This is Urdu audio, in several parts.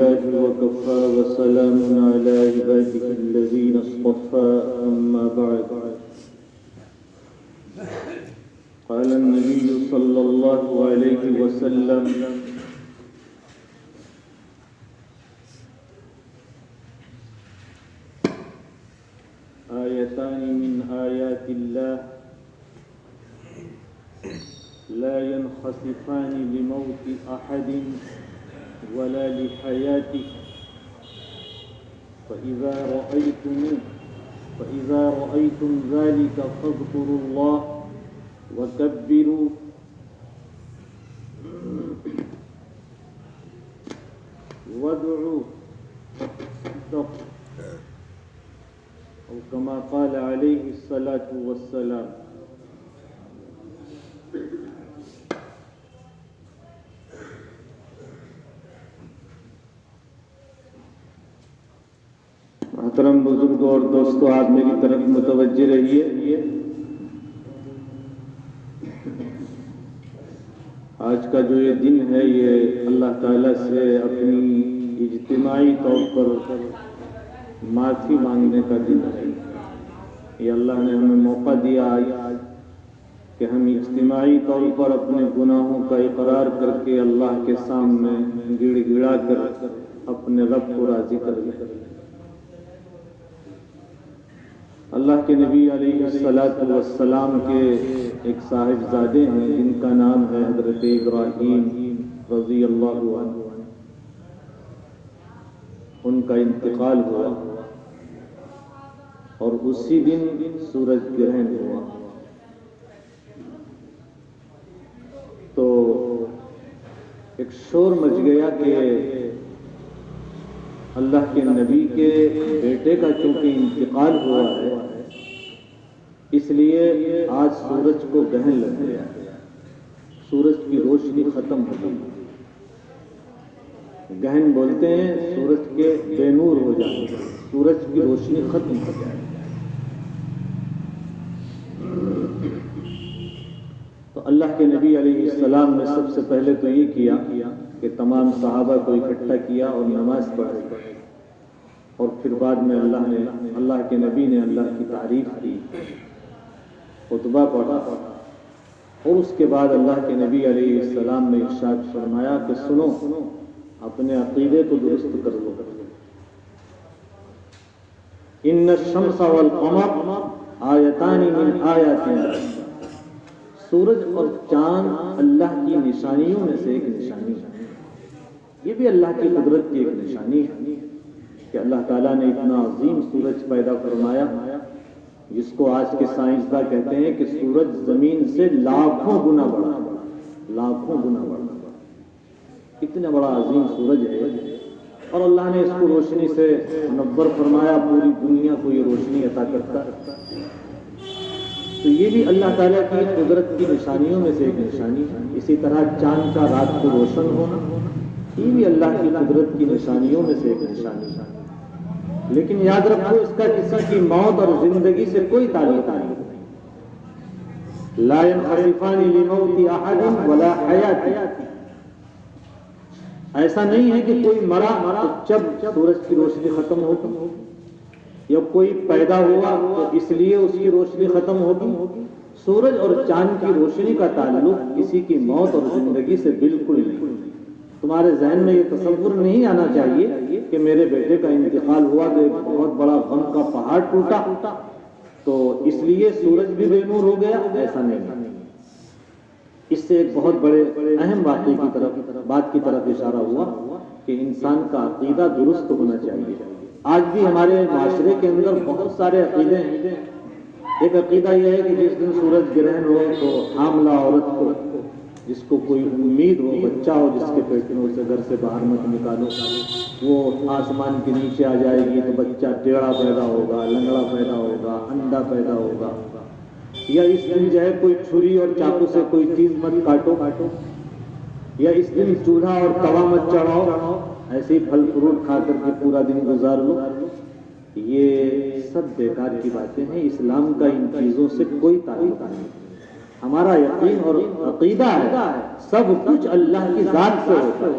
لله وكفى وسلام على عباده الذين اصطفى أما بعد قال النبي صلى الله عليه وسلم آيتان من آيات الله لا ينخسفان لموت أحد ولا لحياته فإذا رأيتم ذلك فاذكروا الله وكبروا وادعوا أو كما قال عليه الصلاة والسلام. محترم بزرگوں اور دوستوں، آپ میری طرف متوجہ رہیے. آج کا جو یہ دن ہے یہ اللہ تعالیٰ سے اپنی اجتماعی طور پر معافی مانگنے کا دن ہے. یہ اللہ نے ہمیں موقع دیا آج کہ ہم اجتماعی طور پر اپنے گناہوں کا اقرار کر کے اللہ کے سامنے گڑ گڑا کر اپنے رب کو راضی کر لیں. اللہ کے نبی علیہ السلام کے ایک صاحبزادے ہیں جن کا نام ہے حضرت ابراہیم رضی اللہ عنہ. ان کا انتقال ہوا اور اسی دن سورج گرہن ہوا. تو ایک شور مچ گیا کہ اللہ کے نبی کے بیٹے کا چونکہ انتقال ہوا ہے اس لیے آج سورج کو گرہن لگ گیا. سورج کی روشنی ختم ہو گئی. گہن بولتے ہیں سورج کے بے نور ہو جانے، سورج کی روشنی ختم ہو جائے. تو اللہ کے نبی علیہ السلام نے سب سے پہلے تو یہ کیا کہ تمام صحابہ کو اکٹھا کیا اور نماز پڑھی، اور پھر بعد میں اللہ کے نبی نے اللہ کی تعریف کی، خطبہ پڑھا، اور اس کے بعد اللہ کے نبی علیہ السلام نے ارشاد فرمایا کہ سنو، اپنے عقیدے کو درست کر لو. ان الشمس والقمر آیتان من آیات اللہ. سورج اور چاند اللہ کی نشانیوں میں سے ایک نشانی ہے. یہ بھی اللہ کی قدرت کی ایک نشانی ہے کہ اللہ تعالیٰ نے اتنا عظیم سورج پیدا فرمایا جس کو آج کے سائنسداں کہتے ہیں کہ سورج زمین سے لاکھوں گنا بڑا. اتنا بڑا عظیم سورج ہے اور اللہ نے اس کو روشنی سے منور فرمایا، پوری دنیا کو یہ روشنی عطا کرتا ہے. تو یہ بھی اللہ تعالیٰ کی قدرت کی نشانیوں میں سے ایک نشانی ہے. اسی طرح چاند کا رات کو روشن ہونا یہ بھی اللہ کی قدرت کی نشانیوں میں سے ایک نشانی ہے. لیکن یاد رکھو اس کا کسی کی موت اور زندگی سے کوئی تعلق نہیں. لا ينخسفان لموت احد ولا حیاته. ایسا نہیں ہے کہ کوئی مرا تو جب سورج کی روشنی ختم ہوگی، یا کوئی پیدا ہوا تو اس لیے اس کی روشنی ختم ہوگی. سورج اور چاند کی روشنی کا تعلق کسی کی موت اور زندگی سے بالکل نہیں. تمہارے ذہن میں یہ تصور نہیں آنا چاہیے کہ میرے بیٹے کا انتقال ہوا تو ایک بہت بڑا غم کا پہاڑ ٹوٹا تو اس لیے سورج بھی بے نور ہو گیا. ایسا نہیں. اس سے ایک بہت بڑے اہم بات کی طرف اشارہ ہوا کہ انسان کا عقیدہ درست ہونا چاہیے. آج بھی ہمارے معاشرے کے اندر بہت سارے عقیدے ہیں. ایک عقیدہ یہ ہے کہ جس دن سورج گرہن ہو تو حاملہ عورت کو، جس کو کوئی امید ہو، بچہ ہو جس کے پیٹ میں، اسے گھر سے باہر مت نکالو. وہ آسمان کے نیچے آ جائے گی تو بچہ ٹیڑھا پیدا ہوگا، لنگڑا پیدا ہوگا، اندھا پیدا ہوگا. یا اس دن جو ہے کوئی چھری اور چاقو سے کوئی چیز مت کاٹو، یا اس دن چولہا اور توا مت چڑھاؤ، ایسے ہی پھل فروٹ کھا کر کے پورا دن گزار لو. یہ سب بیکار کی باتیں ہیں. اسلام کا ان چیزوں سے کوئی تعلق نہیں. ہمارا یقین اور عقیدہ ہے سب کچھ اللہ کی ذات سے ہوتا ہے.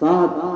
7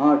8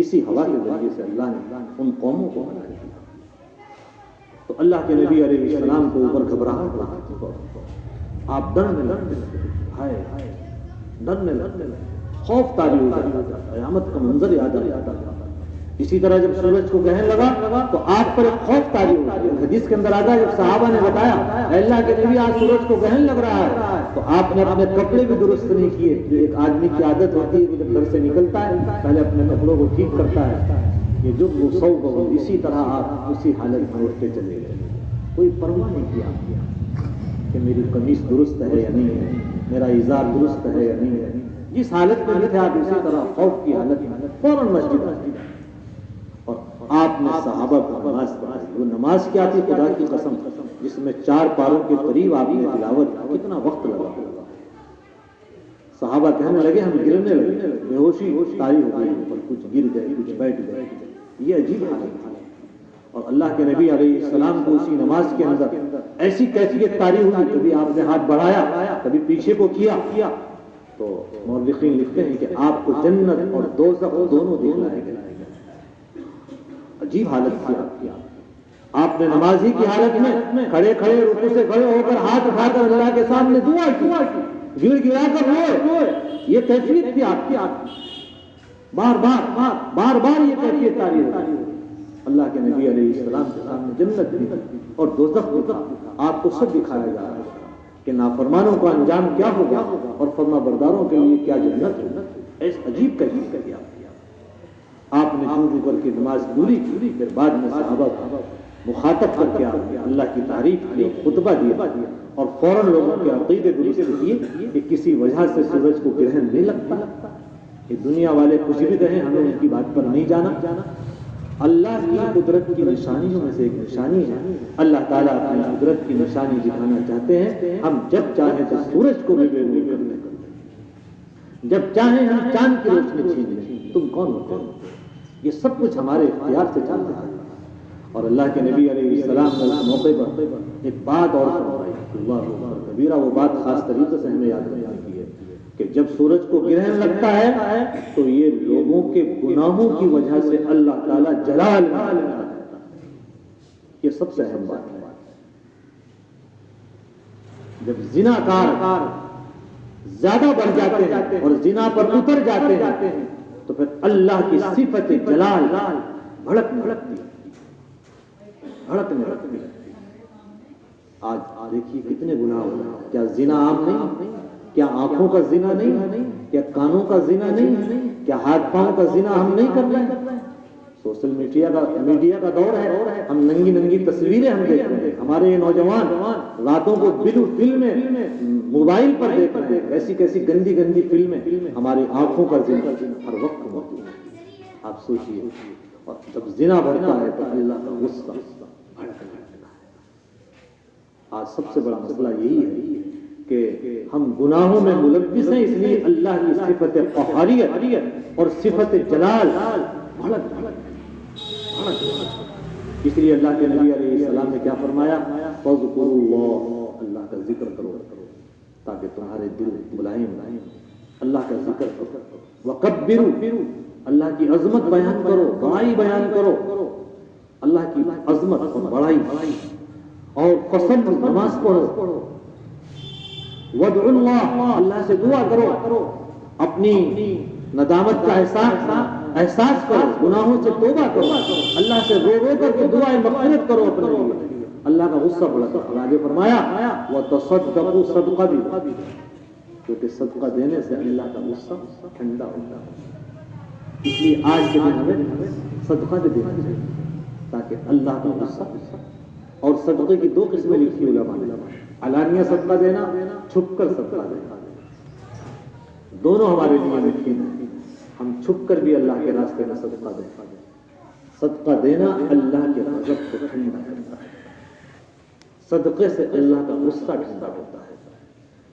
اسی ہوا کے ذریعے سے اللہ نے ان قوموں کو بنا دیا. تو اللہ کے نبی علیہ السلام کو اوپر گھبراہٹ ہوتی، آپ ڈرنے لگتے، ہائے ڈرنے لگتے، خوف طاری ہو جاتا، قیامت کا منظر یاد آتا. اسی طرح جب سورج کو گرہن لگا تو آپ پر ایک خوف طاری ہو گیا. حدیث کے اندر آتا ہے جب صحابہ نے بتایا اے اللہ کے نبی آج سورج کو گرہن لگ رہا ہے، تو آپ نے اپنے کپڑے بھی درست نہیں کیے. جو ایک آدمی کی عادت ہوتی ہے کہ جب گھر سے نکلتا ہے پہلے اپنے کپڑوں کو ٹھیک کرتا ہے. یہ جو سو کو اسی طرح آپ اسی حالت میں اٹھتے چلے گئے. کوئی پرواہ نہیں کیا کہ میری قمیص درست ہے یا نہیں ہے، میرا ازار درست ہے یا نہیں ہے. جس حالت میں تھے آپ اسی طرح خوف کی حالت میں فوراً مسجد آتی. اور آپ نے صحابہ کو نماز پڑھائی. وہ نماز کیا تھی خدا کی قسم، جس میں 4 پاروں کے قریب آپ نے تلاوت، کتنا وقت لگا. صحابہ کہنے لگے ہم گرنے لگے، بے ہوشی طاری ہو گئی، اور کچھ گر گئے کچھ بیٹھ گئے. یہ عجیب حالت تھی. اور اللہ کے نبی علیہ السلام کو اسی نماز کے اندر ایسی کیفیت طاری ہوئی، کبھی آپ نے ہاتھ بڑھایا کبھی پیچھے کو کیا. تو مورخین لکھتے ہیں کہ آپ کو جنت اور دوزخ دونوں دکھلائے گئے. عجیب حالت تھی آپ کی. آپ نے نماز ہی کی حالت میں کھڑے کھڑے رکوع سے کھڑے ہو کر ہاتھ اٹھا کر اللہ کے سامنے دعا کی، گر گرا کر روئے. یہ کیفیت تھی آپ کی. بار بار یہ کیفیت طاری ہوئی. اللہ کے نبی علیہ السلام کے سامنے جنت بھی اور دوزخ بھی آپ کو سب دکھایا جا رہا ہے کہ نافرمانوں کا انجام کیا ہوگا اور فرما برداروں کے لیے کیا جنت ہوگا. ایسا عجیب کیفیت کر دیا آپ نے. جو کر کے نماز پوری کی، پھر بعد میں صحابہ کو مخاطب کر کے اللہ کی تعریف کی، خطبہ دیا، اور فوراً لوگوں کے عقیدے درست کیے کہ کسی وجہ سے سورج کو گرہن نہیں لگتا. کہ دنیا والے کچھ بھی کہیں ہمیں ان کی بات پر نہیں جانا. اللہ کی قدرت کی نشانیوں میں سے ایک نشانی ہے. اللہ تعالیٰ اپنی قدرت کی نشانی دکھانا چاہتے ہیں. ہم جب چاہیں تو سورج کو بھی بے نور کر دیں، جب چاہیں ہم چاند کی روشنی چھین لیں. تم کون ہوتے ہو؟ یہ سب کچھ ہمارے اختیار سے چلتا ہے. اور اللہ کے نبی علیہ السلام نے اس موقع پر ایک بات اور فرمائی، اللہ اکبر کبیرہ. وہ بات خاص طریقے سے ہمیں یاد رکھنے کی ہے کہ جب سورج کو گرہن لگتا ہے تو یہ لوگوں کے گناہوں کی وجہ سے اللہ تعالیٰ جلال میں آتا ہے. یہ سب سے اہم بات ہے. جب زناکار زیادہ بڑھ جاتے ہیں اور زنا پر اتر جاتے ہیں تو پھر اللہ کی صفت جلال بھڑکنے لگتی. آج دیکھیے کتنے گناہ ہو رہے ہیں. کیا زنا عام نہیں؟ کیا آنکھوں کا زنا نہیں؟ کیا کانوں کا زنا نہیں؟ کیا ہاتھ پاؤں کا زنا ہم نہیں کر رہے ہیں؟ سوشل میڈیا کا دور ہے. ہم ننگی تصویریں ہم دیکھ رہے ہیں. ہمارے یہ نوجوان راتوں کو فلمیں موبائل پر دیکھ رہے ہیں. ایسی کیسی گندی فلمیں. ہماری آنکھوں کا زنا ہر وقت موجود ہے. آپ سوچئے. اور جب زنا بڑھتا ہے تو اللہ کا غصہ بھڑکنے لگتا ہے. آج سب سے بڑا مسئلہ یہی ہے کہ ہم گناہوں میں ملوث ہیں، اس لیے اللہ کی صفت قہاریت اور صفت جلال بھڑک. اس لیے اللہ کے نبی علیہ السلام نے کیا فرمایا؟ فَاذْكُرُوا اللَّهَ، اللہ کا ذکر کرو تاکہ تمہارے دل ملائم. اللہ کا ذکر کرو. وَكَبِّرُوا، اللہ کی عظمت بیان کرو، بڑائی بیان کرو. اللہ کی عظمت اور بڑائی. اور فصل نماز پڑھو. وَادْعُوا اللَّهَ، اللہ سے دعا کرو. اپنی ندامت کا احساس کرو، گناہوں سے توبہ کرو. اللہ سے رو کر کے دعائیں مغفرت کرو اپنے لیے. اللہ کا غصہ بڑھتا. آگے فرمایا وَتَصَدَّقُوا، صدقہ بھی، کیونکہ صدقہ دینے سے اللہ کا غصہ ٹھنڈا ہوتا ہے. اس لیے آج کے دن ہمیں صدقہ بھی دینا چاہیے تاکہ اللہ کا غصہ. اور صدقے کی 2 قسمیں لکھی علماء نے، علانیہ صدقہ دینا، چھپ کر صدقہ دینا. دونوں ہمارے لیے ممکن ہے. ہم چھپ کر بھی اللہ کے راستے میں صدقہ دیں. صدقہ دینا اللہ کے غضب کو ٹھنڈا کرتا ہے. صدقے سے اللہ کا غصہ ٹھنڈا ہوتا ہے.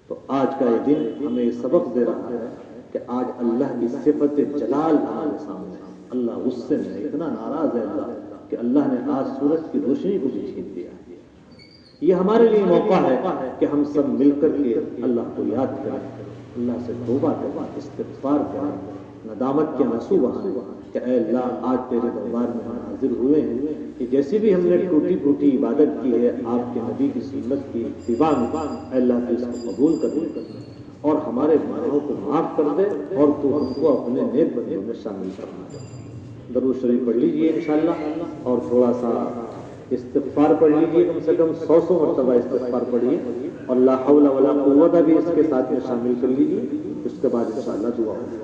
تو آج کا یہ دن ہمیں سبق دے رہا ہے کہ آج اللہ کی صفت جلال ہمارے سامنے. اللہ غصے میں اتنا ناراض ہے اللہ کہ اللہ نے آج سورج کی روشنی کو بھی چھین دیا. یہ ہمارے لیے موقع ہے کہ ہم سب مل کر کے اللہ کو یاد کریں، اللہ سے توبہ کریں، استغفار کریں. ندامت کے آنسو بہائے کہ اے اللہ آج تیرے دربار میں ہم حاضر ہوئے ہیں کہ جیسی بھی ہم نے ٹوٹی پھوٹی عبادت کی ہے آپ کے نبی کی سنت کی اتباع میں، اے اللہ تو اس کو قبول کر لے اور ہمارے گناہوں کو معاف کر دے اور تو ہم کو اپنے نیک بندوں میں شامل کرنا دے۔ درود شریف پڑھ لیجئے انشاءاللہ اور تھوڑا سا استغفار پڑھ لیجئے، کم سے کم 100 مرتبہ استغفار پڑھیے اور لا حول ولا قوت بھی اس کے ساتھ میں شامل کر لیجئے، اس کے بعد انشاءاللہ دعا ہوگی۔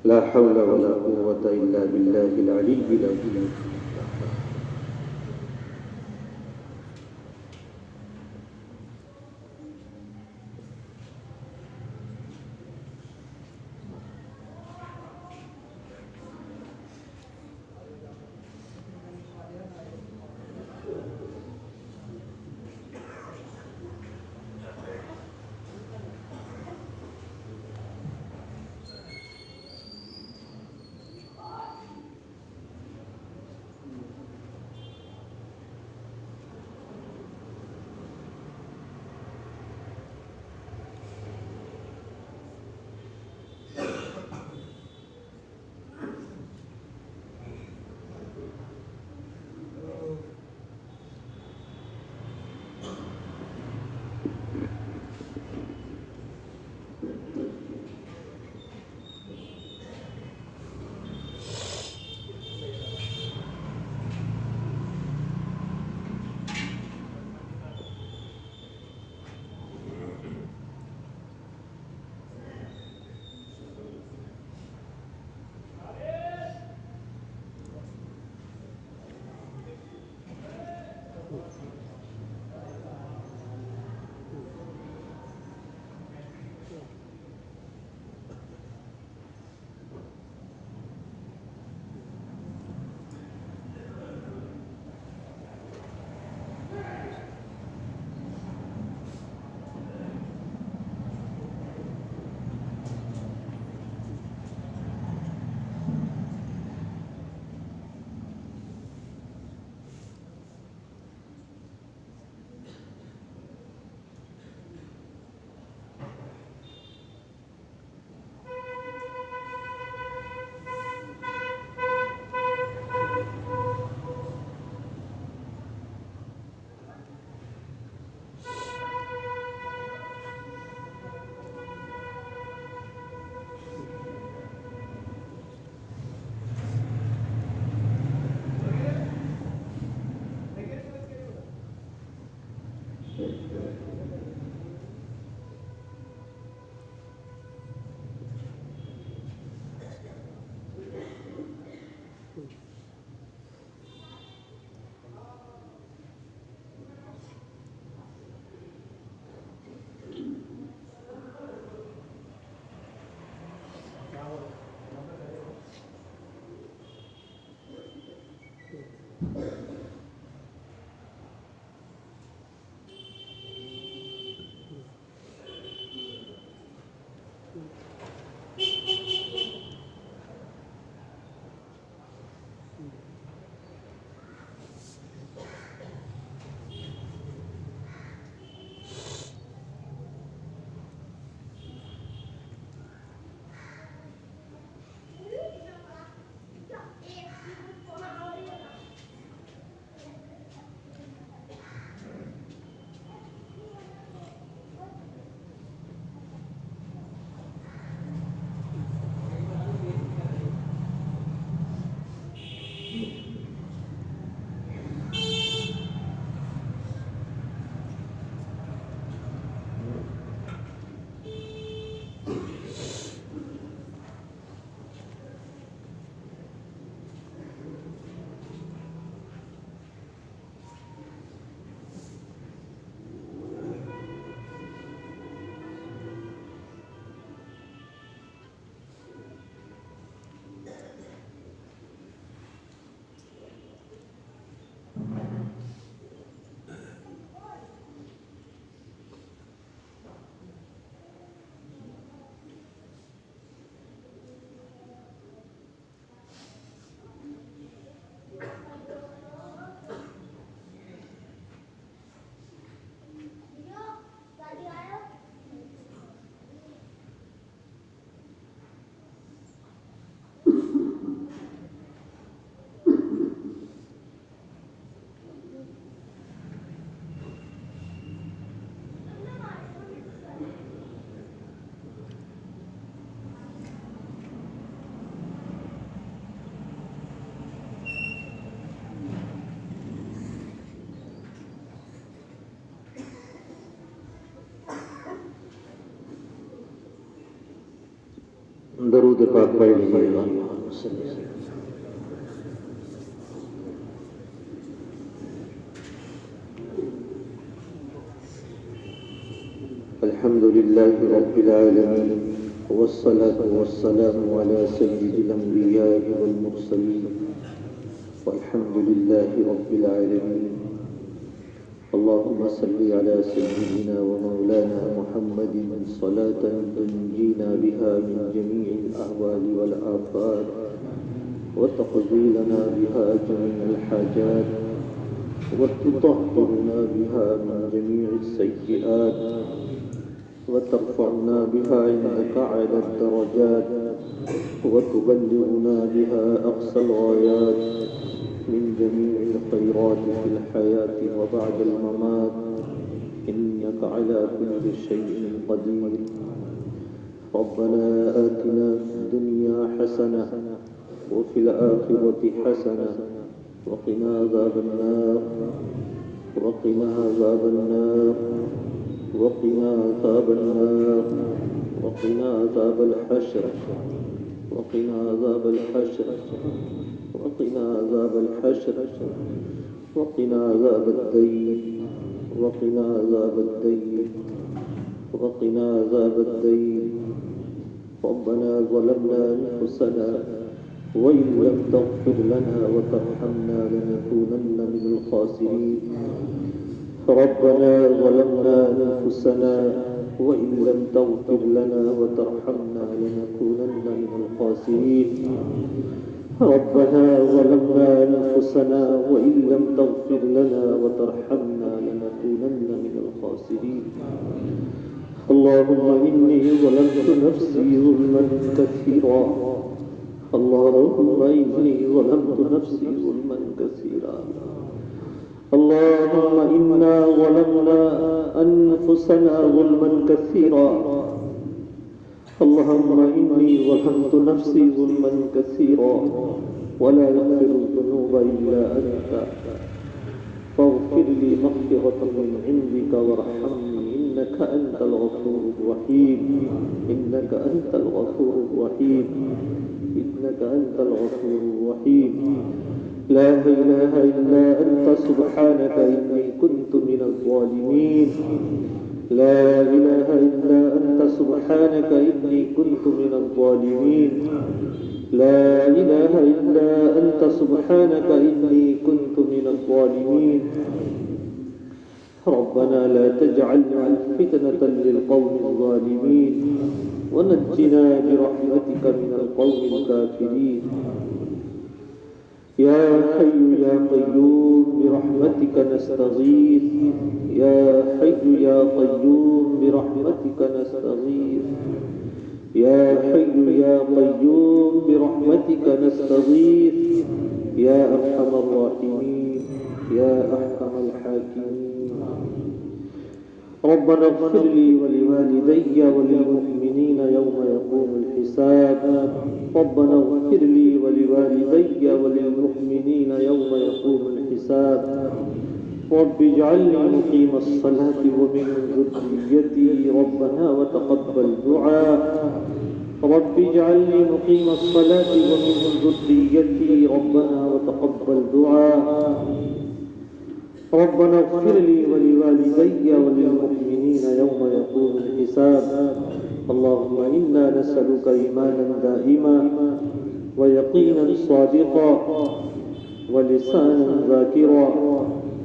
لا حول ولا قوت الا باللہ العلی العظیم۔ درود پاک پڑھ لیجیے گا. الحمد لله رب العالمين والصلاة والسلام على سيد الأنبياء والمرسلين والحمد لله رب العالمين. اللهم صل على سيدنا ومولانا محمد صلاة تنجينا بها من جميع الأهوال والآفات وتقضي لنا بها جميع الحاجات وتطهرنا بها من جميع السيئات وترفعنا بها عندك على الدرجات وتبلغنا بها أقصى الغايات من جميع الخيرات في الحياة وبعد الممات إنك على كل شيء قدير. ربنا آتنا في الدنيا حسنة وفي الآخرة حسنة وقنا عذاب النار وقنا عذاب النار وقنا عذاب النار وقنا عذاب الحشر وقنا عذاب الحشر وقنا عذاب الحشر وقنا عذاب الدين وقنا عذاب الدين وقنا عذاب الدين. ربنا ظلمنا أنفسنا وإن لم تغفر لنا وترحمنا لنكونن من الخاسرين. ربنا ظلمنا أنفسنا وإن لم تغفر لنا وترحمنا لنكونن من الخاسرين. ربنا ظلمنا أنفسنا وإن لم تغفر لنا وترحمنا لنكونن من الخاسرين. اللهم إني ظلمت نفسي ظلما كثيرا. اللهم إني ظلمت نفسي ظلما كثيرا. اللهم إنا ظلمنا أنفسنا ظلما كثيرا. اللهم إني ظلمت نفسي ظلما كثيرا ولا يغفر الذنوب إلا أنت فاغفر لي مغفرة من عندك وارحمني إنك أنت الغفور الرحيم. إنك أنت الغفور الرحيم. إنك أنت الغفور الرحيم. لا إله إلا أنت سبحانك إني كنت من الظالمين. لا إله إلا أنت سبحانك إني كنت من الظالمين. لا إله إلا أنت سبحانك إني كنت من الظالمين. ربنا لا تجعلنا فتنة للقوم الظالمين ونجنا برحمتك من القوم الكافرين. يا حي يا قيوم برحمتك نستغيث. يا حي يا قيوم برحمتك نستغيث. يا حي يا قيوم برحمتك نستغيث. يا أرحم الراحمين يا أحكم الحاكمين. ربنا اغفر لي ولوالدي وللمؤمنين يوم يقوم الحساب. ربنا اغفر لي ولوالدي وللمؤمنين يوم يقوم الحساب. رب اجعلني مقيم الصلاة ومن ذريتي ربنا وتقبل دعاء. رب اجعلني مقيم الصلاة ومن ذريتي ربنا وتقبل دعاء. ربنا اغفر لي ولوالدي وللمؤمنين يوم يقوم الحساب. اللهم إنا نسألك إيمانا دائما ويقينا صادقا ولسانا ذاكرا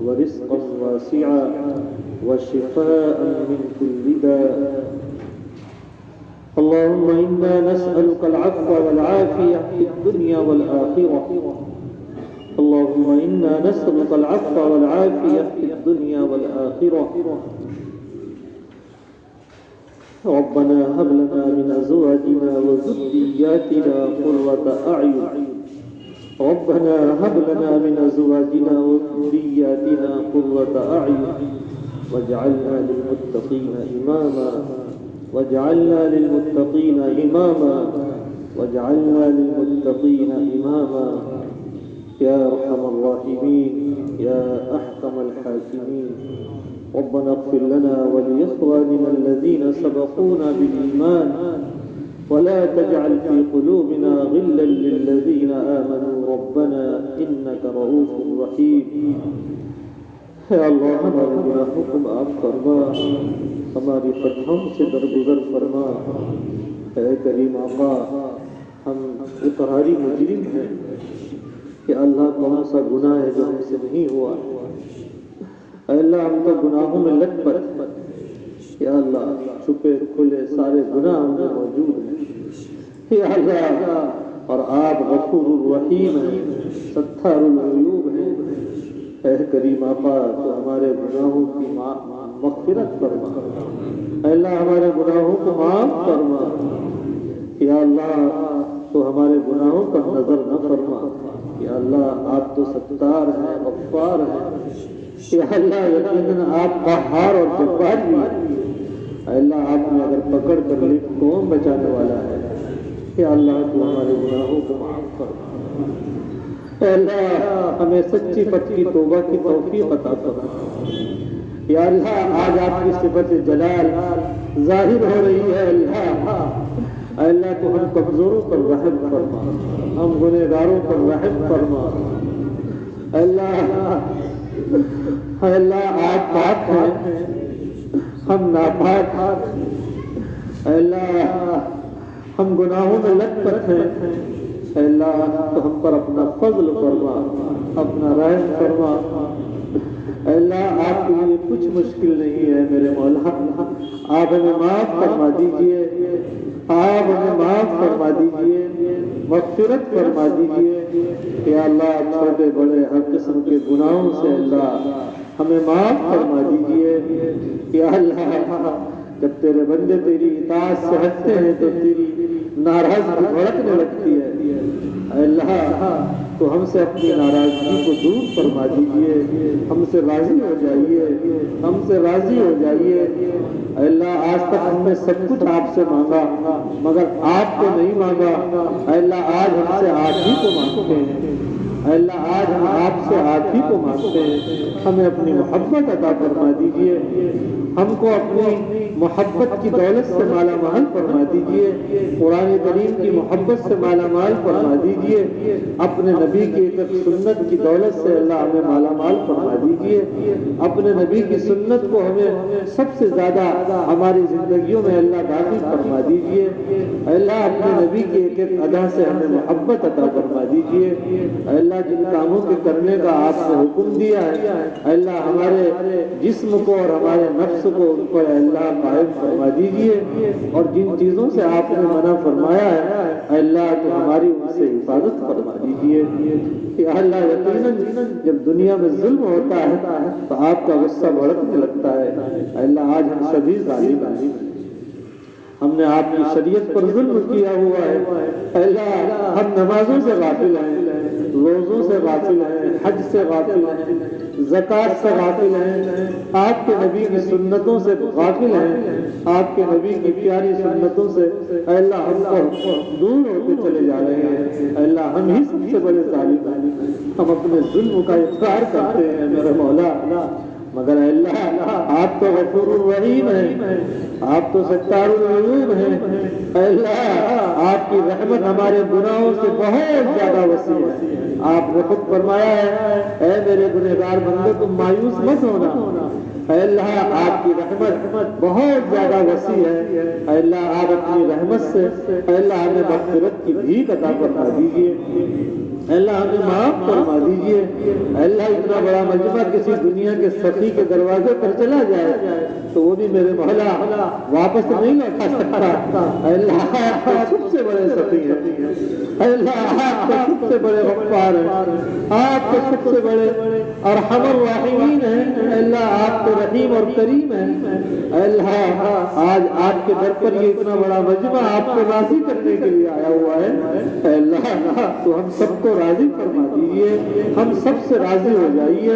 ورزقا واسعا وشفاء من كل داء. اللهم إنا نسألك العفو والعافية في الدنيا والآخرة. اللهم إنا نسألك العفو والعافية في الدنيا والآخرة. ربنا هب لنا من أزواجنا وذرياتنا قرة أعين. ربنا هب لنا من أزواجنا وذرياتنا قرة أعين واجعلنا للمتقين إماما. واجعلنا للمتقين إماما. واجعلنا للمتقين إماما. يا أرحم الراحمين يا أحكم الحاكمين. ربنا اغفر لنا ولإخواننا الذين سبقونا بالإيمان ولا تجعل في قلوبنا غلا للذين آمنوا ربنا إنك رؤوف رحيم. اے اللہ ہمارے گناہوں کو معاف فرما، ہماری خطاؤں سے درگزر فرما. اے کریم آقا، ہم اقراری مجرم ہیں کہ اللہ کون سا گناہ ہے جو ہم سے نہیں ہوا. اے اللہ ہم تو گناہوں میں لٹ پٹ، یا اللہ چھپے کھلے سارے گناہ ہم میں موجود ہیں یا اللہ. اور آپ غفور الرحیم ہیں، ستار العیوب ہیں. اے کریم آقا تو ہمارے گناہوں کی مغفرت فرما. اے اللہ ہمارے گناہوں کو معاف فرما. یا اللہ تو ہمارے گناہوں پر نظر نہ فرما. یا اللہ آپ تو ستار ہیں، غفار ہیں. یا اللہ یقیناً آپ قہار اور جبار بھی ہیں. اے اللہ آپ نے اگر پکڑ کر لی کون بچانے والا ہے. یا اللہ تو ہمارے گناہوں کو معاف فرما. اے اللہ ہمیں سچی پکی توبہ کی توفیق عطا فرما. یا اللہ آج آپ کی صفت جلال ظاہر ہو رہی ہے. اے اللہ تو ہم کمزوروں پر رحم فرما، ہم گنہگاروں پر رحم فرما. اے اللہ آپ پاک ہیں، ہم ناپاک. اے اللہ ہم گناہوں میں لٹ پٹ ہیں. اے اللہ تو ہم پر اپنا فضل فرما، اپنا رحم فرما. اے اللہ آپ کے لیے کچھ مشکل نہیں ہے میرے مولا. آپ ہمیں معاف فرما دیجئے، آپ ہمیں معاف فرما دیجئے، مغفرت فرما دیجئے. یا اللہ چھوٹے بڑے ہر قسم کے گناہوں سے اللہ ہمیں معاف فرما دیجئے. یا اللہ جب تیرے بندے تیری اطاعت سے ہٹتے ہیں تو تیری ناراضگی بھڑکنے لگتی ہے. اے اللہ تو ہم سے اپنی ناراضگی کو دور فرما دیجئے. ہم سے راضی ہو جائیے، ہم سے راضی ہو جائیے. اے اللہ آج تک ہم نے سب کچھ آپ سے مانگا مگر آپ کو نہیں مانگا. اے اللہ آج ہم سے آپ ہی کو مانگتے ہیں. اے اللہ آج ہم آپ سے آپ ہی کو مانگتے ہیں. ہمیں اپنی محبت عطا فرما دیجئے، ہم کو اپنی محبت کی دولت سے مالا مال فرما دیجئے. قرآن کریم کی محبت سے مالا مال فرما دیجئے. اپنے نبی کی ایک سنت کی دولت سے اللہ ہمیں مالا مال فرما دیجئے. اپنے نبی کی سنت کو ہمیں سب سے زیادہ ہماری زندگیوں میں اللہ داخل فرما دیجئے. اللہ اپنے نبی کی ایک ایک ادا سے ہمیں محبت عطا فرما دیجئے. اللہ جن کاموں کے کرنے کا آپ نے حکم دیا ہے اللہ ہمارے جسم کو اور ہمارے نفس کو ان پر اللہ قائم فرما دیجئے. اور جن چیزوں سے آپ نے منع فرمایا ہے اللہ تو ہماری ان سے حفاظت فرما دیجئے. یا اللہ یقیناً جب دنیا میں ظلم ہوتا ہے تو آپ کا غصہ بھڑکنے لگتا ہے. اللہ آج ہم سبھی ظالم ہیں، ہم نے آپ کی شریعت پر ظلم کیا ہوا ہے. اللہ ہم نمازوں سے غافل ہیں، روزوں سے غافل ہیں، حج سے غافل ہیں، زکوٰۃ سے غافل ہیں، آپ کے نبی کی سنتوں سے غافل ہیں، آپ کے نبی کی پیاری سنتوں سے اللہ ہم دور ہوتے چلے جا رہے ہیں. اللہ ہم ہی سب سے بڑے ظالم ہیں. ہم اپنے ظلم کا اقرار کرتے ہیں میرے مولا، مگر اللہ آپ تو غفور الرحیم ہیں، آپ تو ستار العیوب ہیں. اللہ آپ کی رحمت ہمارے گناہوں سے بہت زیادہ وسیع ہے. آپ نے خود فرمایا ہے اے میرے گنہگار بندے تم مایوس مت ہونا. اے اللہ آپ کی رحمت بہت زیادہ وسیع ہے. اے اللہ آپ اپنی رحمت سے اے اللہ ہمیں مغفرت کی بھیک عطا فرما دیجیے. اللہ ہمیں معاف فرما دیجئے. اللہ اتنا بڑا مجمع کسی دنیا کے سخی کے دروازے پر چلا جائے تو وہ بھی میرے مولا واپس نہیں لوٹا سکتا. اللہ آپ تو سب سے بڑے سخی ہیں، اللہ آپ تو سب سے بڑے غفار ہیں، آپ تو سب سے بڑے ارحم الراحمین ہیں. اللہ آپ تو رحیم اور کریم ہیں. اللہ آج آپ کے در پر یہ اتنا بڑا مجمع آپ کو راضی کرنے کے لیے آیا ہوا ہے. اللہ تو ہم سب کو راضی فرما دیجئے، ہم سب سے راضی ہو جائیے.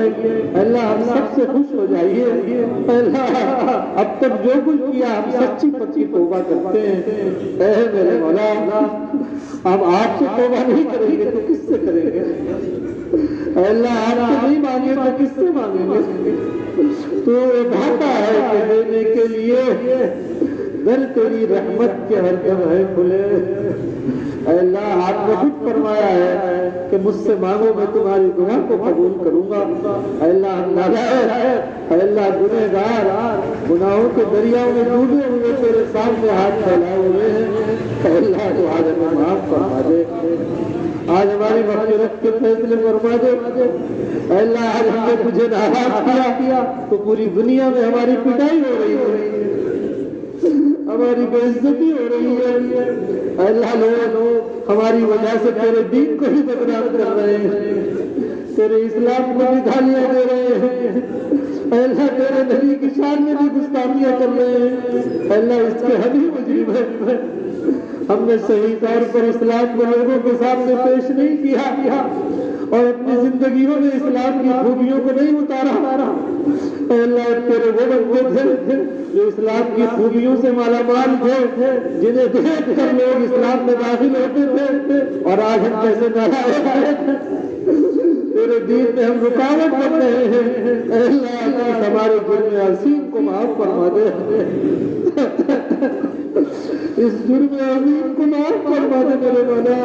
اللہ ہم سب سے خوش ہو جائیے. اللہ اب تک جو کچھ کیا ہم سچی پکی توبہ کرتے ہیں. اے میرے مولا ہم آپ سے توبہ نہیں کریں گے تو کس سے کریں گے؟ اللہ آپ سے نہیں مانگے تو کس سے مانگیں گے؟ تو داتا ہے کہ دینے کے لیے در تیری رحمت کے ہر دم ہے کھلے۔ اے اللہ آپ نے خود فرمایا ہے کہ مجھ سے مانگو میں تمہاری دعا کو قبول کروں گا۔ اے اللہ ہم نالائق، اے اللہ گنہگار، گناہوں کے دریاؤں میں ڈوبے ہوئے تیرے سامنے ہاتھ پھیلائے ہوئے ہیں۔ اے اللہ تو آج ہمیں معاف فرما دے، آج ہماری مغفرت کے فیصلے فرما دے۔ اے اللہ آج ہم نے تجھے ناراض کیا تو پوری دنیا میں ہماری پٹائی ہو رہی ہے، ہماری بے عزتی ہو رہی ہے۔ اے اللہ لوگ ہماری وجہ سے تیرے دین کو ہی بدنام کر رہے ہیں، تیرے اسلام کو بھی گالیاں دے رہے ہیں۔ اے اللہ تیرے نبی کی شان میں بھی گستاخیاں کر رہے ہیں۔ اے اللہ اس کے ہم ہی مجرم ہیں، ہم نے صحیح طور پر اسلام کو لوگوں کے سامنے پیش نہیں کیا اور اپنی زندگیوں میں اسلام کی خوبیوں کو نہیں اتارا۔ اے اللہ تیرے وہ بندے تھے جو اسلام کی خوبیوں سے مالا مال تھے، جنہیں دیکھ کر لوگ اسلام میں داخل ہوتے تھے، اور آج ہم کیسے نالائق ہیں، تیرے دین میں ہم رکاوٹ بن رہے ہیں۔ اے اللہ ہمارے جرم عظیم کو معاف فرما دے، اس جرم عظیم کو معاف فرما دے میرے مولا۔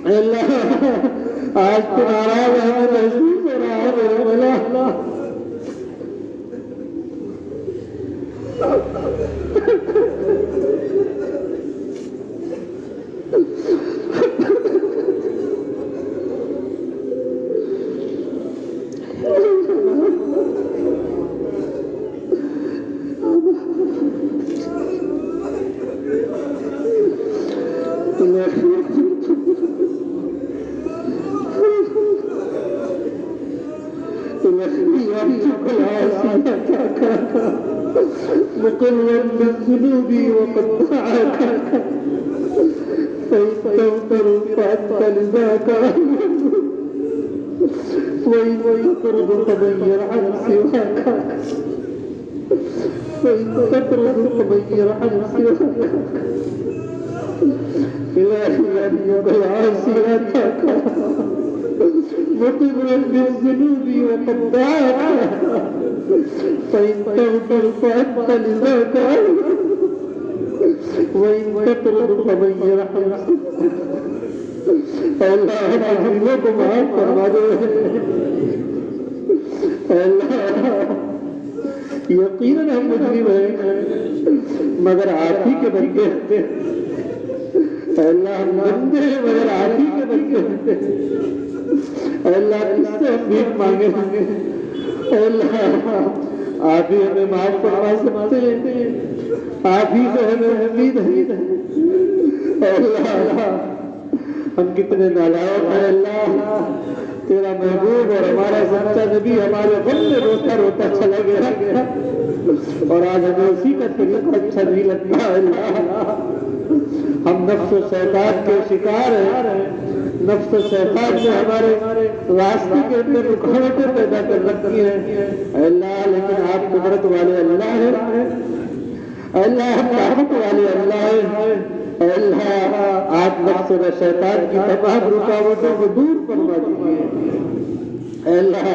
اے اللہ آج تو ناراض ہمیں محسوس ہو رہا ہے میرے مولا۔ مقرا بالذنوب وقد دعاك فاستغفر فأنت لذاك وإن تطرد فمن يرحم سواك فإن تطرد فمن يرحم سواك إلهي أنك العاصي أتاك مقرا بالذنوب وقد دعاك فإن تغفر فأنت لذاك وإن تطرد فمن يرحم اے اللہ ہمیں کو معاف فرما دے۔ اے اللہ یقیناً ہم مجرم ہیں مگر آپ ہی کے بندے ہیں۔ اے اللہ ہم بندے ہیں مگر آپ ہی کے بندے ہیں۔ اے اللہ کس سے ہم بھیک مانگے، اے اللہ آپ ہی ہمیں معاف فرما سکتے ہیں، آپ ہی سے ہمیں امید ہے۔ اے اللہ ہم کتنے نالائق ہیں، اللہ تیرا محبوب اور ہمارا سچا نبی ہمارے غم میں روتا روتا چلا گیا اور آج ہمیں اسی کا طریقہ اچھا نہیں لگتا۔ اللہ ہم نفس و شیطان کے شکار ہیں، نفس و شیطان نے ہمارے راستے کے اندر رکاوٹیں پیدا کر رکھی ہیں۔ اے اللہ لیکن آپ قدرت والے اللہ ہیں، اے اللہ ہم طاقت والے اللہ ہیں۔ اے اللہ آپ نفس و شیطان کی تمام رکاوٹوں کو دور فرما دیجیے۔ اے اللہ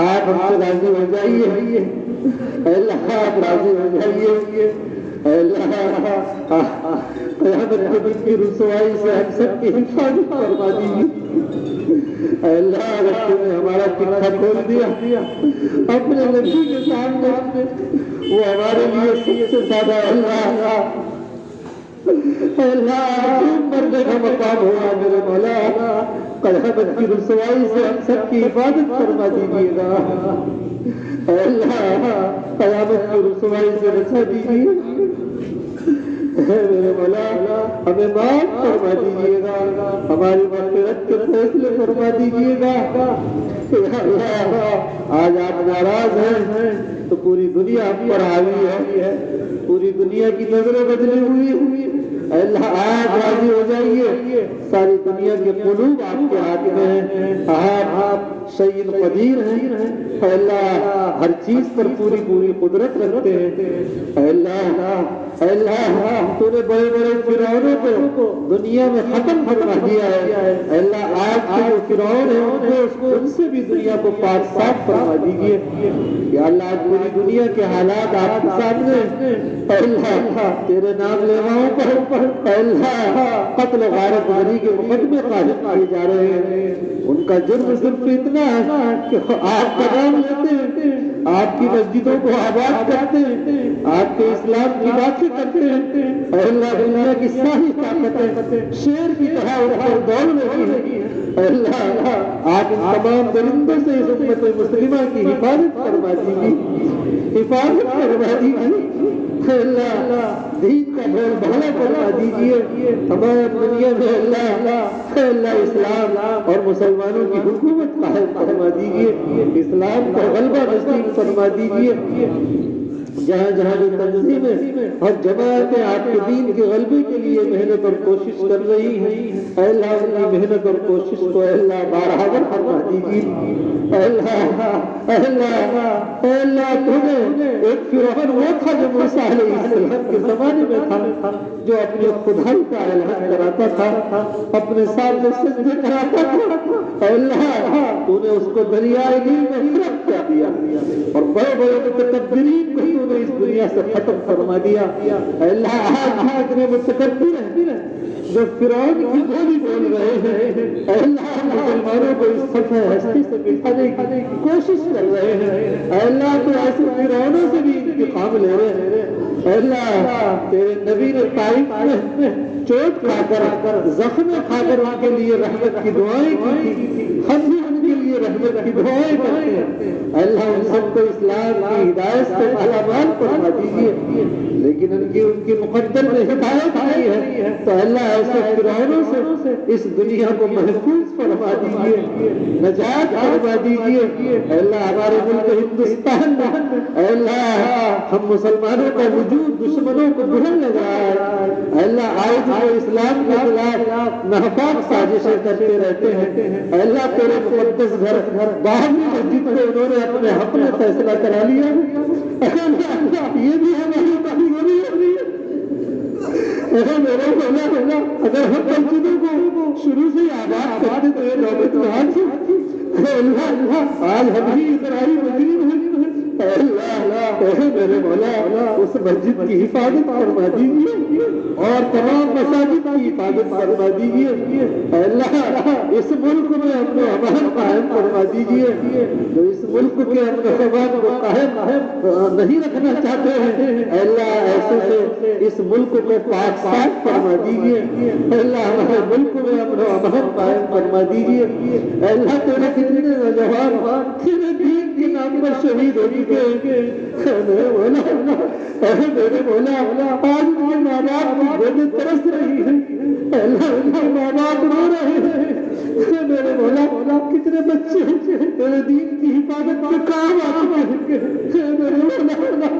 آپ ہم سے راضی ہو جائیے، اے اللہ آپ راضی ہو جائیے۔ اے اللہ قیامت کے دن کی رسوائی سے ہم سب کی حفاظت فرما دیجیے۔ اے اللہ رستے میں ہمارا چکھا کھول دیا اپنے نبی کے سامنے، وہ ہمارے لیے سب سے زیادہ اللہ مرنے کا مقام ہوا میرے مولا۔ قیامت کی رسوائی سے ہم سب کی حفاظت فرما دیجیے گا۔ اے اللہ قیامت کی رسوائی سے بچا دیجیے میرے مولا، ہمیں معاف فرما دیجیے گا، ہماری مغفرت کے فیصلے فرما دیجیے گا۔ آج آپ ناراض ہیں تو پوری دنیا ہم پر حاوی ہے، پوری دنیا کی نظریں بدلی ہوئی۔ اے اللہ آپ راضی ہو جائیے، ساری دنیا کے قلوب آپ کے ہاتھ میں ہیں، آپ سید قدیر ہیں۔ اے اللہ ہر چیز پر پوری قدرت رکھتے ہیں۔ اے اللہ تو نے بڑے بڑے فرعونوں کو دنیا میں ختم فرما دیا ہے۔ اے اللہ کے جو فرعون ہیں ان سے بھی دنیا کو پاک صاف فرما دیجیے یا اللہ آج پوری دنیا کے حالات آپ کے سامنے اے اللہ تیرے نام لیواؤں پر اے اللہ قتل و غارت غری کے مقدمے قائم کیے جا رہے ہیں ان کا جرم صرف اتنا ہے کہ آپ کا نام لیتے ہیں آپ کی مسجدوں کو آباد کرتے ہیں آپ کے اسلام کی باتیں کرتے ہیں اے اللہ دنیا کی ساری طاقتیں شیر کی طرح ان پر دوڑ رہی ہے اے اللہ آپ ان تمام درندوں سے اس امت مسلمہ کی حفاظت فرما دیجیے حفاظت فرما دیجیے اے اللہ دین کا بول بھلا فرما دیجیے تمام دنیا میں اللہ اسلام اور مسلمانوں کی حکومت قائم فرما دیجیے اسلام کو غلبہ نصیب فرما دیجیے جہاں جہاں جو تنظیمیں اور جماعتیں آپ کے دین کے غلبے کے لیے محنت اور کوشش کر رہی ہیں اے اللہ ان کی محنت اور کوشش کو اے اللہ برابر فرما دیجیے اے اللہ تمہیں ایک فرعون وہ تھا جو موسیٰ علیہ السلام کے زمانے میں تھا جو اپنے خدائی کا اعلان کراتا تھا اپنے سامنے سجدے کراتا تھا اے اللہ تو نے اس کو دریائے نیل میں غرق کر دیا اور بڑے بڑے متکبرین کو تو نے اس دنیا سے ختم فرما دیا اے اللہ آج نے متکبر ہیں جو فرعون کی بولی بول رہے ہیں اے اللہ مسلمانوں کو اس سطح ہستی سے مٹانے کی کوشش کر رہے ہیں اے اللہ تو ایسے فرعونوں سے بھی انتقام لے رہے ہیں اے اللہ تیرے نبی نے طائف میں چوٹ کھا کر زخم کھا کر ان کے لیے رحمت کی دعائیں کی تھی ہم بھی ان کے لیے رحمت کی دعائیں کرتے ہیں اے اللہ ان سب کو اسلام کی ہدایت سے مالا مال فرما دیجیے لیکن ان کی مقدر میں ہدایت نہیں ہے تو اللہ ایسے فرعونوں سے اس دنیا کو محفوظ فرما دیجیے نجات فرما دیجیے اے اللہ ہمارے ملک ہندوستان میں اے اللہ ہم مسلمانوں کا وجود دشمنوں کو بھول لگ رہا ہے اے اللہ آئے جو اسلام کے خلاف ناپاک سازشیں کرتے رہتے ہیں اے اللہ تیرے مقدس گھر باہمی مسجد کو انہوں نے اپنے حق میں فیصلہ کرا لیا یہ بھی ہماری کمزوری ہے اگر ہم مسجدوں کو شروع سے آباد کرتے تو یہ نوبت کہاں سے آج ہم ہی اسرائیلی مجرم ہیں اے اللہ میرے مولا اس مسجد کی حفاظت فرما دیجیے اور تمام مساجد کی حفاظت فرما دیجیے اے اللہ اس ملک میں امن و امان قائم فرما دیجیے جو اس ملک کے امن و امان کو قائم نہیں رکھنا چاہتے ہیں اے اللہ ایسے سے اس ملک کو پاک صاف فرما دیجیے اے اللہ ہمارے ملک میں امن و امان قائم فرما دیجیے اے اللہ تیرے کتنے نوجوان تیرے دین کے نام پر شہید ہو چکے ہیں میرے مولا آج مجھے ماں باپ کی گودیں ترس رہی ہیں اللہ ماں باپ رو رہے ہیں میرے مولا کتنے بچے میرے دین کی حفاظت کے کام آتے ہیں میرے مولا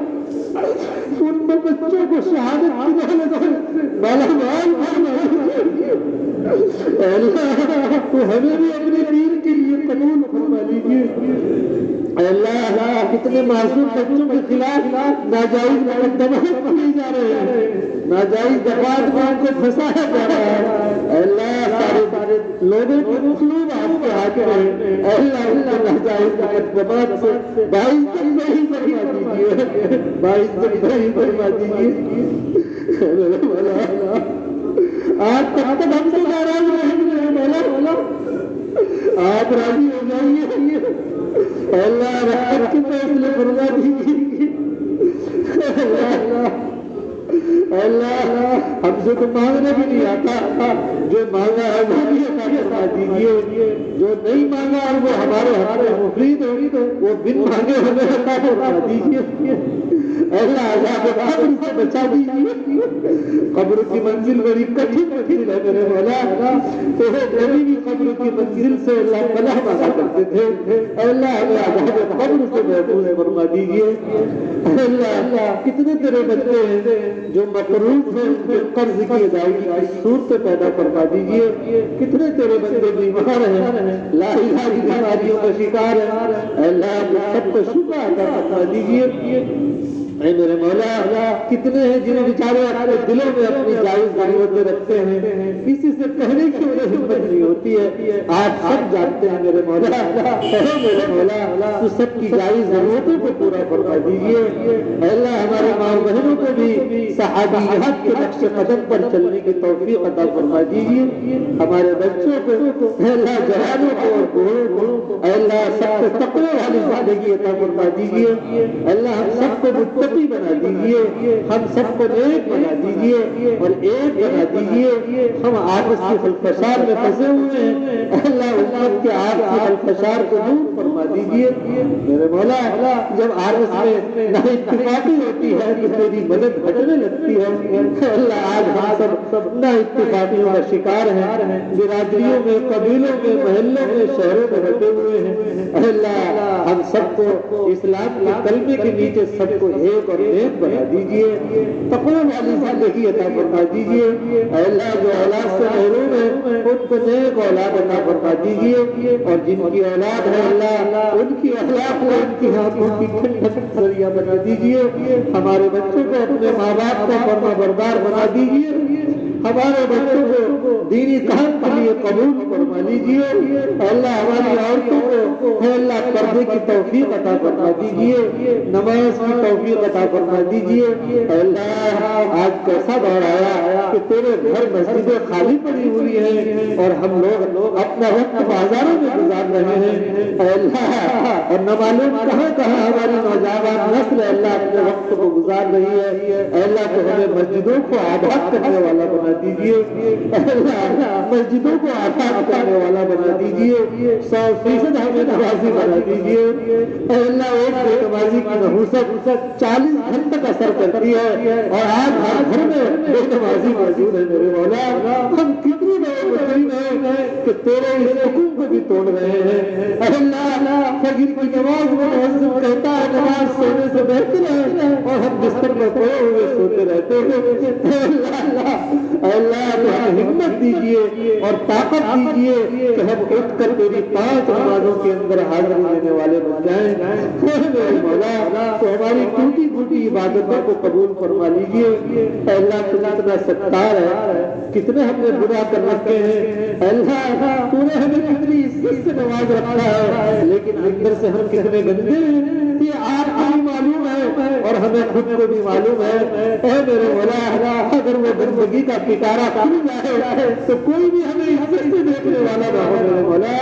ان بچوں کو شہادت کی دولت بالا مال اللہ تو ہمیں بھی اپنے دین کے لیے قبول فرما لیجیے اے اللہ کتنے معصوم بچوں کے خلاف ناجائز مقدمات کیے جا رہے ہیں ناجائز دفعات میں ان کو پھنسایا جا رہا ہے اے اللہ سارے لوگوں کو مخلوق آپ کے ہاتھ میں اے اللہ ناجائز مقدمات سے باعث نہیں فرما دیجیے باعث نہیں فرما دیجیے آپ تک ہم سے ناراض رہیں گے مولا آپ راضی ہو جائیے اے اللہ رحمت کے فیصلے فرما دیجیے اے اللہ ہم سے تو مانگنے بھی نہیں آتا جو مانگا ہے وہ بھی عطا فرما دیجیے جو نہیں مانگا اور وہ ہمارے مفید ہوگی تو وہ بن مانگے ہمیں عطا فرما دیجیے اے اللہ عذاب قبر سے بچا دیجیے قبر کی منزل بڑی کٹھن منزل ہے میرے مولا تو نبی بھی قبر کی منزل سے اللہ پناہ مانگا کرتے تھے اے اللہ ہمیں عذاب قبر سے محفوظ فرما دیجیے اے اللہ کتنے تیرے بچے ہیں جو مقروض ہیں جو قرض کی ادائیگی کی صورت پیدا فرما دیجیے کتنے تیرے بچے بیمار ہیں لاہی بیماریوں کا شکار ہیں اے اللہ سب کو شفا عطا فرما دیجیے اے میرے مولا کتنے ہیں جن بیچارے اپنے دلوں میں اپنی جائز ضرورتیں رکھتے ہیں، کسی سے کہنے کی انہیں ہمت نہیں ہوتی ہے، آپ سب جانتے ہیں میرے مولا، اے میرے مولا تو سب کی جائز ضرورتوں کو پورا فرما دیجیے۔ اے اللہ ہمارے ماں بہنوں کو بھی صحابیات کے نقش قدم پر چلنے کی توفیق عطا فرما دیجیے، ہمارے بچوں کو اے اللہ جوانوں کو اور بوڑھوں کو اے اللہ سب کو تقوی والی زندگی عطا فرما دیجیے، اے اللہ ہم سب کو متقی بنا دیجیے، ہم سب کو نیک بنا دیجیے اور ایک بنا دیجیے۔ ہم آپس کی خلفشار میں پھنسے ہوئے ہیں، اے اللہ امت کے آپ کی خلفشار کو دور فرما دیجیے میرے مولا۔ جب آپس میں نہ اتفاقی ہوتی ہے تو تیری مدد ہٹنے لگتی ہے، اے اللہ آج ہم سب نہ اتفاقیوں کا شکار ہیں، برادریوں میں، قبیلوں میں، محلوں میں، شہروں میں رہتے ہوئے ہیں، اے اللہ ہم سب کو اسلام کے کلمے کے نیچے سب کو ایک اور نیک بنا دیجیے، تقوی والی زندگی عطا فرما دیجیے، اے اللہ جو اولاد سے محروم ہے ان کو نیک اولاد عطا فرما دیجیے، اور جن کی اولاد ہے اللہ ان کی اخلاق کو ان کی آنکھوں کی ٹھنڈک ذریعہ بنا دیجیے، ہمارے بچوں کو اپنے ماں باپ کا فرما بردار بنا دیجیے، ہمارے بچوں کو دینی کام کے لیے قبول فرما لیجیے، اے اللہ ہماری عورتوں کو اے اللہ پردے کی توفیق عطا فرما دیجیے، نماز کی توفیق عطا فرما دیجیے، اے اللہ آج کیسا دور آیا کہ تیرے گھر مسجدیں خالی پڑی ہوئی ہیں اور ہم لوگ اپنا وقت بازاروں میں گزار رہے ہیں، اے اللہ اور نہ معلوم کہاں کہاں ہماری نوجوان نسل اللہ اپنے وقت کو گزار رہی ہے، اے اللہ تو ہمیں مسجدوں کو آباد کرنے والا بنا دیجیے، اے اللہ مسجدوں کو آباد کرنے والا بنا دیجیے، 100% ہمیں نمازی بنا دیجیے، اے اللہ ایک بے نمازی کی نحوست 40 گھنٹے کا اثر کرتی ہے اور آج ہر گھر میں بے نمازی موجود ہے میرے مولا، ہم کتنی بڑے مسلم ہیں کہ تیرے اس حکم کو بھی توڑ رہے ہیں، اے اللہ فجر کی نماز میں مؤذن کہتا ہے نماز سونے سے بہتر ہے اور ہم بستر میں پڑے ہوئے سوتے رہتے ہیں، اے اللہ تو ہمیں ہمت دیجیے اور طاقت دیجیے کہ ہم اٹھ کر تیری 5 نمازوں کے اندر حاضری دینے والے بن جائیں، میرے مولا تو ہماری ٹوٹی پھوٹی عبادتوں کو قبول فرما لیجیے، اے اللہ تو اتنا ستار ہے، کتنے ہم نے گناہ کر رکھے ہیں، اے اللہ تو نے ہمیں کتنی عزت سے نواز رکھا ہے لیکن اندر سے ہم کتنے گندے ہیں یہ آپ کو بھی معلوم ہے اور ہمیں خود کو بھی معلوم ہے، اے میرے مولا اگر وہ گندگی کا پٹارا کھل جائے تو کوئی بھی ہمیں عزت سے دیکھنے والا نہ ہو میرے مولا،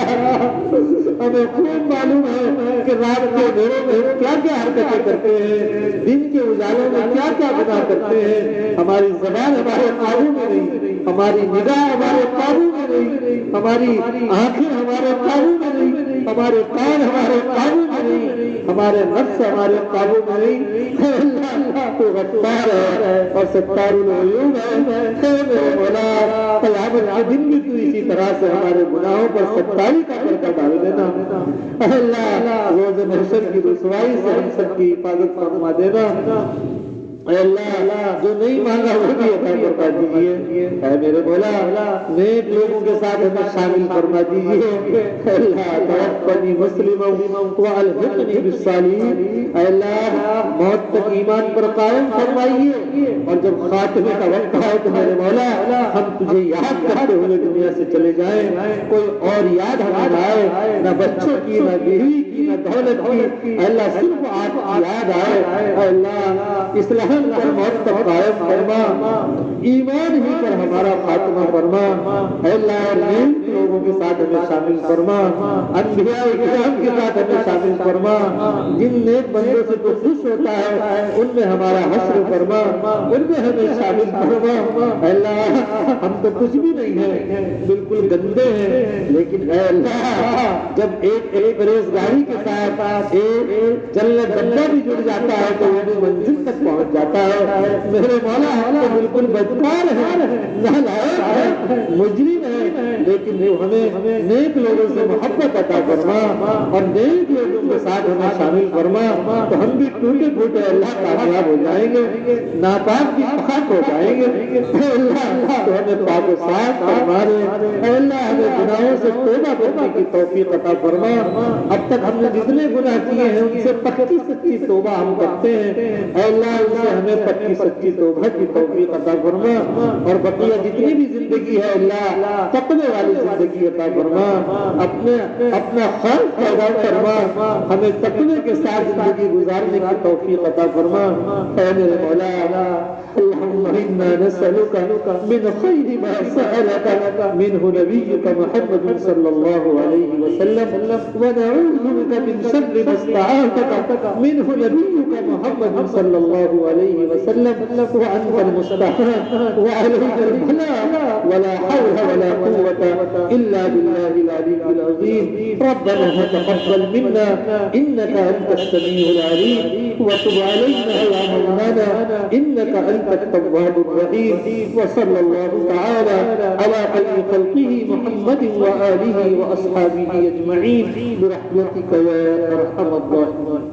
ہمیں خوب معلوم ہے کہ رات کے اندھیروں میں کیا کیا حرکتیں کرتے ہیں، دن کے اجالوں میں کیا کیا گناہ کرتے ہیں، ہماری زبان ہمارے قابو میں نہیں، ہماری نگاہ ہمارے قابو میں نہیں، ہماری آنکھیں ہمارے قابو میں نہیں، ہمارے کان ہمارے قابو میں نہیں، ہمارے نفس ہمارے قابو میں نہیں، اللہ تو غفار ہے اور ستار العیوب ہے، میرے مولا قیامت کے دن بھی تو اسی طرح سے ہمارے گناہوں پر ستاری کا پردہ ڈال دینا، اللہ روز محشر کی رسوائی سے ہم سب کی حفاظت فرما دینا، اے اللہ جو نہیں مانگا وہ بھی عطا فرما دیجیے، اے میرے مولا نیک لوگوں کے ساتھ ہمیں شامل فرما دیجیے، اے اللہ توفنی مسلما والحقنی بالصالحین، اے اللہ موت تک ایمان پر قائم فرمائیے اور جب خاتمے کا وقت آئے تو میرے مولا ہم تجھے یاد کرتے ہوئے دنیا سے چلے جائیں، کوئی اور یاد ہمیں نہ آئے، نہ بچوں کی، نہ بیوی کی، نہ دولت کی، اے اللہ صرف آپ کی یاد آئے، اے اللہ اسلام پر موت تک قائم فرما، ایمان ہی پر ہمارا خاتمہ فرما، اے اللہ نیک لوگوں کے ساتھ ہمیں شامل فرما، انبیاء کرام کے ساتھ ہمیں شامل فرما، جن نیک بندوں سے تو خوش ہوتا ہے ان میں ہمارا حشر فرما، ان میں ہمیں شامل فرما، اے اللہ ہم تو کچھ بھی نہیں ہیں، بالکل گندے ہیں، لیکن اے اللہ جب ایک پریزگاری کے ساتھ ایک جنت بندہ بھی جڑ جاتا ہے تو وہ بھی منزل تک پہنچ جاتا جاتا ہے میرے مولا تو بالکل بدکار ہے، نالائق ہے، مجرم ہے، لیکن ہمیں نیک لوگوں سے محبت عطا فرما اور نیک لوگوں کے ساتھ ہمیں شامل فرما، تو ہم بھی ٹوٹے پھوٹے اللہ کامیاب ہو جائیں گے، ناپاک بھی پاک ہو جائیں گے۔ اے اللہ تو ہمیں پاک و صاف فرما دے، اے اللہ ہمیں گناہوں سے توبہ کرنے کی توفیق عطا فرما۔ اب تک ہم نے جتنے گناہ کیے ہیں ان سے پکی سچی توبہ ہم کرتے ہیں، اے اللہ ان سے ہمیں پکی سچی توبہ کی توفیق عطا فرما، اور بقیہ جتنی بھی زندگی ہے اللہ تقوی والی زندگی عطا فرما، اپنا خوف پیدا فرما، ہمیں تقوی کے ساتھ زندگی گزارنے کی توفیق عطا فرما۔ اے میرے مولا اللهم إنا نسألك من خير ما سألك منه نبيك محمد صلى الله عليه وسلم، ونعوذ بك من شر ما استعاذك منه نبيك محمد صلى الله عليه وسلم، وأنت المستعان وعليك البلاء، ولا حول ولا قوة إلا بالله العلي العظيم۔ ربنا تقبل منا إنك أنت السميع العليم، وتب علينا يا مولانا إنك أنت التواب الرحيم، وصلى الله تعالى على خير خلقه محمد وآله وأصحابه أجمعين برحمتك يا أرحم الراحمين۔